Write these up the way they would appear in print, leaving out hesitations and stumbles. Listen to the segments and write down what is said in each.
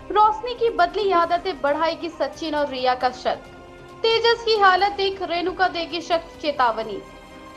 रोशनी की बदली आदतें बढ़ाएगी सचिन और रिया का शक। तेजस की हालत देख रेणुका देगी सख्त चेतावनी।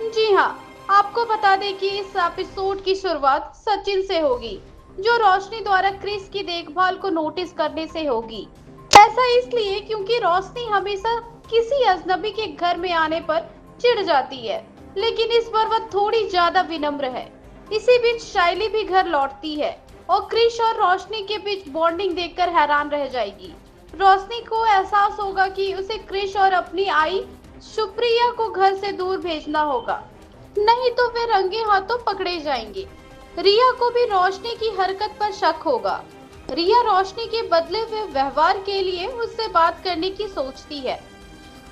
जी हाँ, आपको बता दें कि इस एपिसोड की शुरुआत सचिन से होगी, जो रोशनी द्वारा क्रिस की देखभाल को नोटिस करने से होगी। ऐसा इसलिए क्योंकि रोशनी हमेशा किसी अजनबी के घर में आने पर चिढ़ जाती है, लेकिन इस बार वह थोड़ी ज्यादा विनम्र है। इसी बीच शाइली भी घर लौटती है और क्रिश और रोशनी के बीच बॉन्डिंग देखकर हैरान रह जाएगी। रोशनी को एहसास होगा कि उसे क्रिश और अपनी आई सुप्रिया को घर से दूर भेजना होगा, नहीं तो वे रंगे हाथों पकड़े जाएंगे। रिया को भी रोशनी की हरकत पर शक होगा। रिया रोशनी के बदले हुए व्यवहार के लिए उससे बात करने की सोचती है।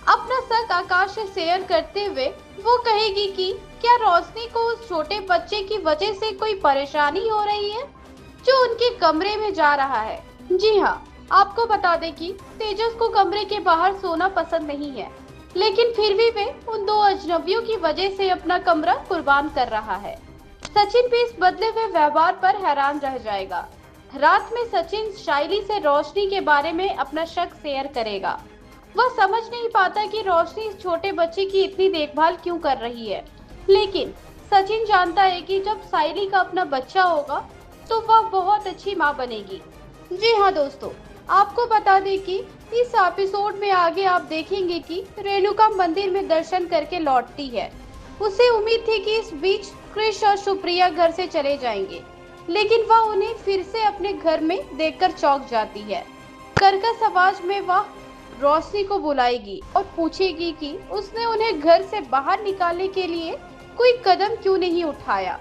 अपना शक आकाश से शेयर करते हुए वो कहेगी कि क्या रोशनी को उस छोटे बच्चे की वजह से कोई परेशानी हो रही है जो उनके कमरे में जा रहा है। जी हाँ, आपको बता दें कि तेजस को कमरे के बाहर सोना पसंद नहीं है, लेकिन फिर भी वे उन दो अजनबियों की वजह से अपना कमरा कुर्बान कर रहा है। सचिन भी इस बदले हुए व्यवहार पर हैरान रह जाएगा। रात में सचिन शाइली से रोशनी के बारे में अपना शक शेयर करेगा। वह समझ नहीं पाता कि रोशनी इस छोटे बच्चे की इतनी देखभाल क्यों कर रही है, लेकिन सचिन जानता है कि जब साइली का अपना बच्चा होगा तो वह बहुत अच्छी माँ बनेगी। जी हाँ दोस्तों, आपको बता दें कि इस एपिसोड में आगे आप देखेंगे कि रेणुका मंदिर में दर्शन करके लौटती है। उसे उम्मीद थी कि इस बीच क्रिश और सुप्रिया घर से चले जाएंगे, लेकिन वह उन्हें फिर से अपने घर में देखकर चौंक जाती है। कर्कश आवाज में वह रोशनी को बुलाएगी और पूछेगी कि उसने उन्हें घर से बाहर निकालने के लिए कोई कदम क्यों नहीं उठाया।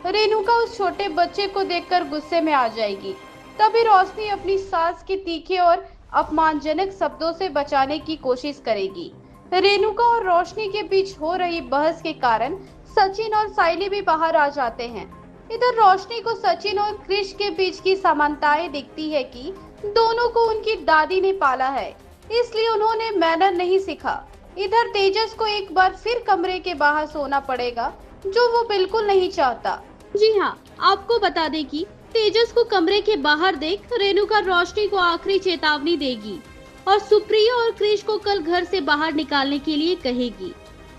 रेणुका उस छोटे बच्चे को देखकर गुस्से में आ जाएगी। तभी रोशनी अपनी सास के तीखे और अपमानजनक शब्दों से बचाने की कोशिश करेगी। रेणुका और रोशनी के बीच हो रही बहस के कारण सचिन और साइली भी बाहर आ जाते हैं। इधर रोशनी को सचिन और क्रिश के बीच की समानताएं दिखती है कि दोनों को उनकी दादी ने पाला है, इसलिए उन्होंने मैनर नहीं सीखा। इधर तेजस को एक बार फिर कमरे के बाहर सोना पड़ेगा, जो वो बिल्कुल नहीं चाहता। जी हाँ, आपको बता दें कि तेजस को कमरे के बाहर देख रेणुका रोशनी को आखिरी चेतावनी देगी और सुप्रिया और क्रिश को कल घर से बाहर निकालने के लिए कहेगी।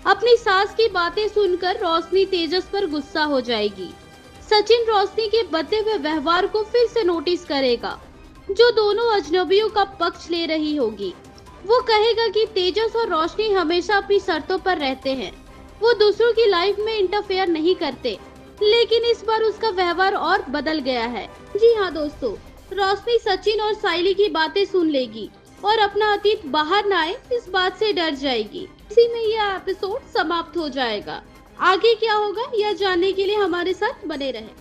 अपनी सास की बातें सुनकर रोशनी तेजस पर गुस्सा हो जाएगी। सचिन रोशनी के बदले हुए व्यवहार को फिर से नोटिस करेगा, जो दोनों अजनबियों का पक्ष ले रही होगी। वो कहेगा कि तेजस और रोशनी हमेशा अपनी शर्तों पर रहते हैं, वो दूसरों की लाइफ में इंटरफेयर नहीं करते, लेकिन इस बार उसका व्यवहार और बदल गया है। जी हाँ दोस्तों, रोशनी सचिन और साइली की बातें सुन लेगी और अपना अतीत बाहर न आए इस बात से डर जाएगी। इसी में यह एपिसोड समाप्त हो जाएगा। आगे क्या होगा यह जानने के लिए हमारे साथ बने रहें।